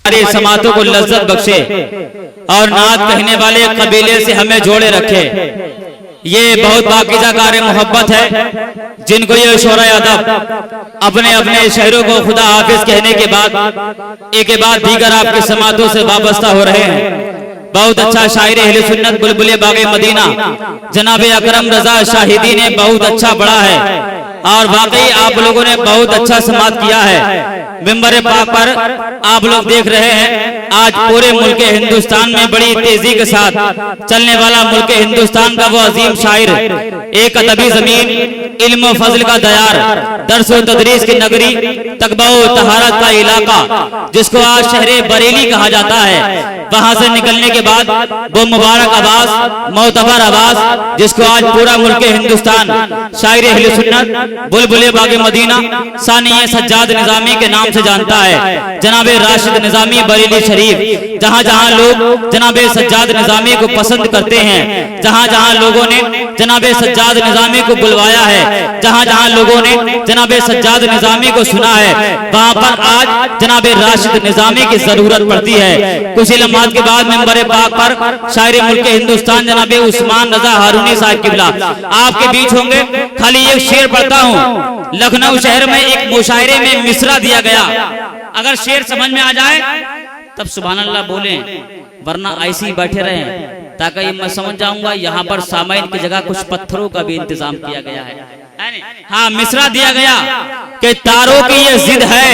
हमारी समातों को लज्जत बख्शे और नात कहने वाले कबीले से हमें जोड़े रखे। ये बहुत पाकीज़ा कार मोहब्बत है जिनको ये शोरा अदब अपने अपने शहरों को खुदा हाफिज कहने के बाद एक के बाद दीगर आपके समातों से वाबस्ता हो रहे हैं। बहुत अच्छा शायर अहले सुन्नत बुलबुले बागे मदीना जनाब अकरम रजा शाहिदी ने बहुत अच्छा पढ़ा है और वाकई आप लोगों ने बहुत अच्छा समात किया है। मिंबर पाक पर आप लोग देख रहे हैं आज पूरे मुल्क हिंदुस्तान में बड़ी तेजी के साथ चलने वाला मुल्क हिंदुस्तान का वो अजीम शायर, एक अदबी जमीन, इल्म फजल का दयार, दर्स व तदरीस की नगरी, तकबा व तहारत का इलाका जिसको आज शहरे बरेली कहा जाता है, वहां से निकलने के बाद वो मुबारक आवाज, मोतबर आवाज जिसको आज पूरा मुल्क हिंदुस्तान शायर अहले सुन्नत बुलबुले बागे मदीना सानी सज्जाद निजामी के नाम से जानता है। जनाबे राशिद निजामी बरेली शरीफ, जहां जहां लोग जनाबे सज्जाद निजामी को पसंद करते हैं, जहां जहां लोगों ने जनाबे सज्जाद निजामी को बुलवाया है, जहां जहां लोगों ने जनाबे सज्जाद निजामी को सुना है, वहां पर आज जनाबे राशिद निजामी की जरूरत पड़ती है। कुछ लम्हात के बाद मिंबर पाक पर शायर मुल्क हिंदुस्तान जनाबे उस्मान रजा हारूनी साहब किबला आपके बीच होंगे। खाली एक शेर पढ़ता हूँ। लखनऊ शहर में एक मुशायरे में मिसरा दिया गया, अगर शेर समझ में आ जाए तब सुभान अल्लाह बोले, वरना ऐसे ही बैठे रहे ताकि मैं समझ जाऊंगा यहाँ पर सामाइन की जगह कुछ पत्थरों का भी इंतजाम किया गया है। हाँ, मिसरा दिया गया कि तारों की ये जिद है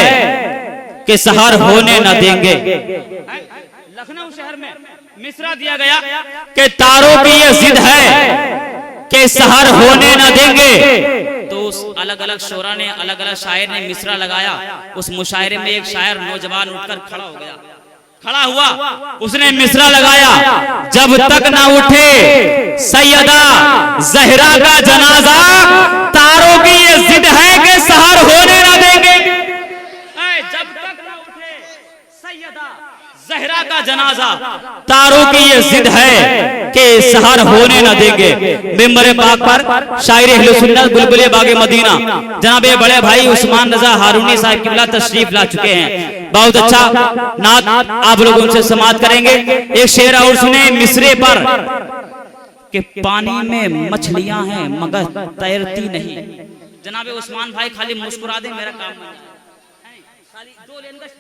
कि सहर होने न देंगे। लखनऊ शहर में मिसरा दिया गया कि तारों की ये जिद है कि सहर होने न देंगे। तो उस अलग अलग शोरा ने, अलग अलग शायर ने मिसरा लगाया। उस मुशायरे में एक शायर नौजवान उठकर खड़ा हो गया, खड़ा हुआ, उसने मिसरा लगाया, जब तक ना उठे सैयदा जहरा का जनाजा, तारों की ये जिद है कि सहर होने न देंगे। जब तक ना उठे सैयदा जहरा का जनाजा, तारों की ये जिद है कि सहर होने न देंगे। मिंबर पाक पर शायर अहले सुन्नत बुलबुले बागे मदीना जनाबे बड़े भाई उस्मान रजा हारूनी साहब किबला तशरीफ ला चुके हैं। बहुत अच्छा नात आप लोग उनसे समात करेंगे। एक शेर और सुने मिसरे पर कि पानी में मछलियां हैं मगर तैरती नहीं। जनाबे उस्मान भाई खाली मुस्कुरा दे, मेरा काम नहीं है।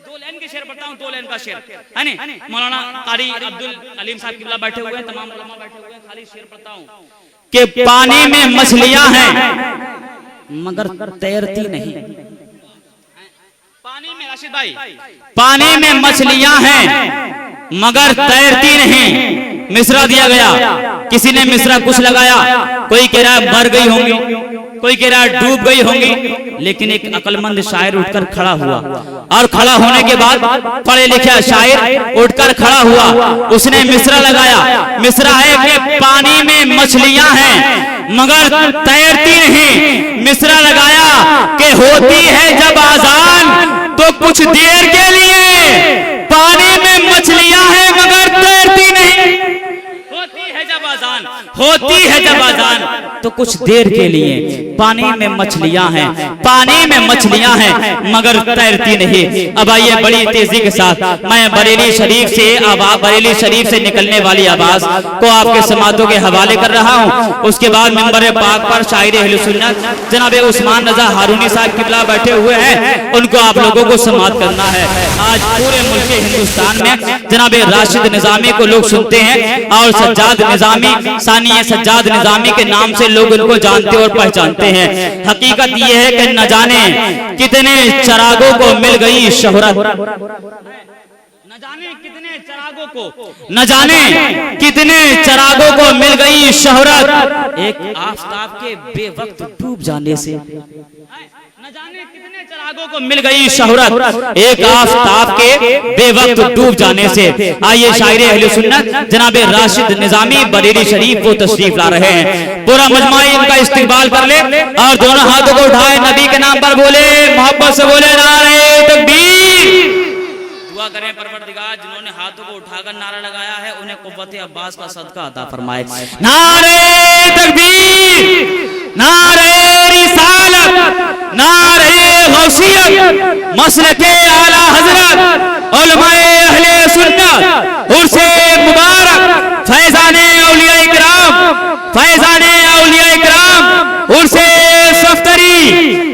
दो लाइन के शेर पढ़ता हूँ, 2 लाइन का शेर है नहीं। मौलाना कारी अब्दुल अलीम साहब किबला बैठे हुए हैं, तमाम उलमा बैठे हुए हैं, खाली शेर पढ़ता हूँ कि पानी में मछलियां हैं मगर तैरती नहीं। पानी में राशिद भाई, पानी में मछलियां हैं मगर तैरती नहीं। मिसरा दिया गया, किसी ने मिसरा कुछ लगाया, कोई कह रहा मर गई होंगी, कोई कह रहा डूब गई होंगी, लेकिन एक अक्लमंद शायर उठकर खड़ा हुआ और खड़ा होने के बाद पढ़े लिखे शायर उठकर खड़ा हुआ, उसने मिसरा लगाया। मिसरा है कि पानी में मछलियां हैं मगर तैरती नहीं। मिसरा लगाया कि होती है जब आजान तो कुछ देर के लिए, पानी में मछलियां हैं मगर तैरती नहीं। होती है जब आजान तो कुछ देर के लिए, पानी में मछलियां हैं, पानी में मछलियां हैं मगर तैरती नहीं। अब आइए बड़ी तेजी के साथ मैं बरेली शरीफ से बरेली शरीफ से निकलने वाली आवाज को आपके समातों के हवाले कर रहा हूं। उसके बाद मिंबर पाक पर शायर अहले सुन्नत जनाबे उस्मान रजा हारूनी साहब किबला बैठे हुए हैं, उनको आप लोगों को समात करना है। आज पूरे मुल्क हिंदुस्तान में जनाबे राशिद निजामी को लोग सुनते हैं और सज्जाद निजामी सानी सज्जाद निजामी के नाम से लोग उनको जानते और पहचानते हैं। हकीकत यह है कि न जाने कितने चरागों को मिल गई शोहरत, न जाने कितने चरागों को, न जाने कितने चरागों को मिल गई शोहरत, एक आफताब के बेवक्त डूब जाने से। न जाने कितने चरागों को मिल गई शोहरत, एक आफताब के बेवक्त डूब जाने से। आइए शायर अहले सुन्नत जनाबे राशिद निजामी बरेली शरीफ को तशरीफ ला रहे हैं। पूरा मजमा इनका इस्तिकबाल कर ले और दोनों हाथों को उठाए, नबी के नाम पर बोले, मोहब्बत से बोले नारे तकबीर। दुआ करें परवरदिगार जिन्होंने हाथों को उठाकर नारा लगाया है उन्हें कुव्वत अब्बास का सदका अता फरमाए। नारे तकबीर, नारे रिसालत, नारे गौसियत, मसलके आला हजरत उलमाए अहले सुन्नत उर्से मुबारक फैजाने औलिया इकराम, फैजाने औलिया इकराम उर्से सफ्तरी,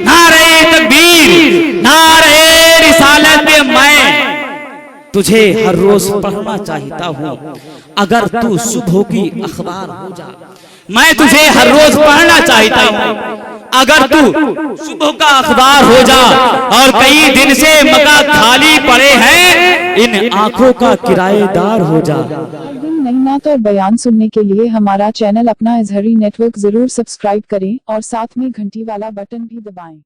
नारे तकबीर, नारे रिसालत में मैं तुझे हर रोज पढ़ना चाहता हूँ, अगर तू सुबह की अखबार हो जा। मैं तुझे हर रोज पढ़ना चाहता हूँ, अगर तू सुबह का अखबार हो जा। और कई दिन से मका खाली पड़े हैं, इन आंखों का किराएदार हो जा। नई नात और बयान सुनने के लिए हमारा चैनल अपना इजहरी नेटवर्क जरूर सब्सक्राइब करें और साथ में घंटी वाला बटन भी दबाएं।